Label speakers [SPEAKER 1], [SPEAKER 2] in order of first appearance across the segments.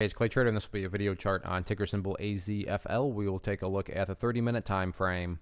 [SPEAKER 1] Hey, it's Clay Trader, and this will be a video chart on ticker symbol AZFL. We will take a look at the 30-minute time frame.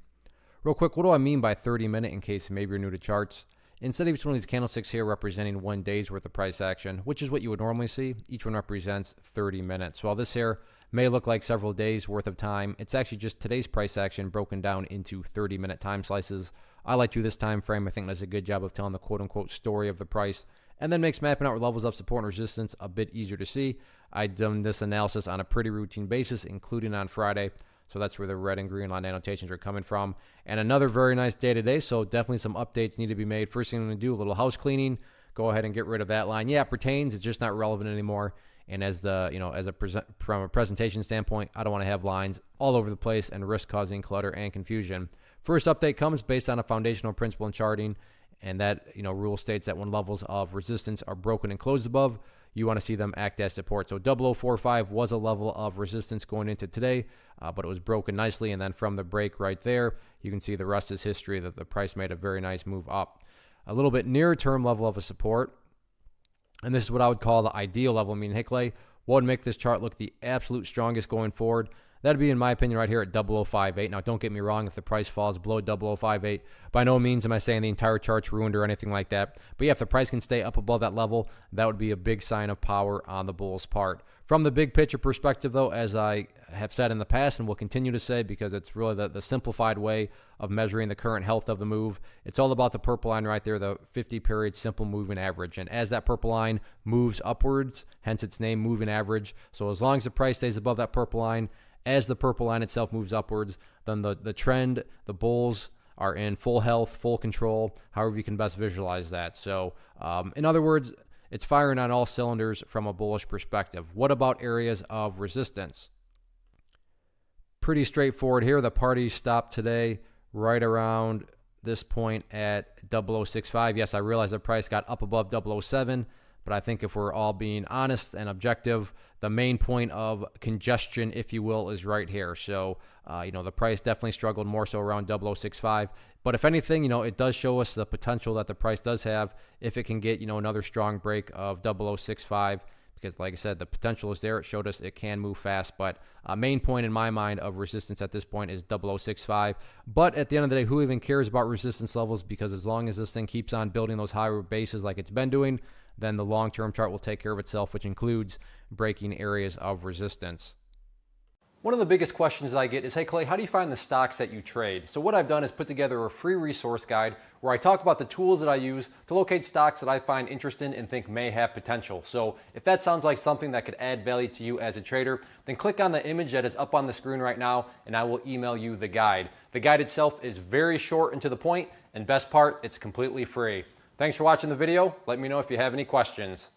[SPEAKER 1] Real quick, what do I mean by 30-minute in case maybe you're new to charts? Instead of each one of these candlesticks here representing 1 day's worth of price action, which is what you would normally see, each one represents 30 minutes. So while this here may look like several days worth of time, it's actually just today's price action broken down into 30-minute time slices. I like to this time frame. I think does a good job of telling the quote-unquote story of the price, and then makes mapping out levels of support and resistance a bit easier to see. I've done this analysis on a pretty routine basis, including on Friday. So that's where the red and green line annotations are coming from. And another very nice day today, so definitely some updates need to be made. First thing I'm going to do, a little house cleaning. Go ahead and get rid of that line. Yeah, it pertains. It's just not relevant anymore. And as from a presentation standpoint, I don't want to have lines all over the place and risk causing clutter and confusion. First update comes based on a foundational principle in charting, and that rule states that when levels of resistance are broken and closed above, you want to see them act as support. So 0045 was a level of resistance going into today, but it was broken nicely. And then from the break right there, you can see the rest is history, that the price made a very nice move up. A little bit nearer term level of a support, and this is what I would call the ideal level. I mean, hey Clay, what would make this chart look the absolute strongest going forward? That'd be, in my opinion, right here at 0058. Now, don't get me wrong. If the price falls below 0058, by no means am I saying the entire chart's ruined or anything like that. But yeah, if the price can stay up above that level, that would be a big sign of power on the bull's part. From the big picture perspective, though, as I have said in the past and will continue to say, because it's really the simplified way of measuring the current health of the move, it's all about the purple line right there, the 50-period simple moving average. And as that purple line moves upwards, hence its name, moving average. So as long as the price stays above that purple line, as the purple line itself moves upwards, then the trend, the bulls are in full health, full control, however you can best visualize that. So in other words, it's firing on all cylinders from a bullish perspective. What about areas of resistance? Pretty straightforward here. The party stopped today right around this point at 0065. Yes, I realize the price got up above 007, but I think if we're all being honest and objective, the main point of congestion, if you will, is right here. So, the price definitely struggled more so around 0065. But if anything, it does show us the potential that the price does have if it can get, another strong break of 0065. Because like I said, the potential is there. It showed us it can move fast. But main point in my mind of resistance at this point is 0065. But at the end of the day, who even cares about resistance levels? Because as long as this thing keeps on building those higher bases like it's been doing, then the long-term chart will take care of itself, which includes breaking areas of resistance. One of the biggest questions that I get is, hey Clay, how do you find the stocks that you trade? So what I've done is put together a free resource guide where I talk about the tools that I use to locate stocks that I find interesting and think may have potential. So if that sounds like something that could add value to you as a trader, then click on the image that is up on the screen right now and I will email you the guide. The guide itself is very short and to the point, and best part, it's completely free. Thanks for watching the video. Let me know if you have any questions.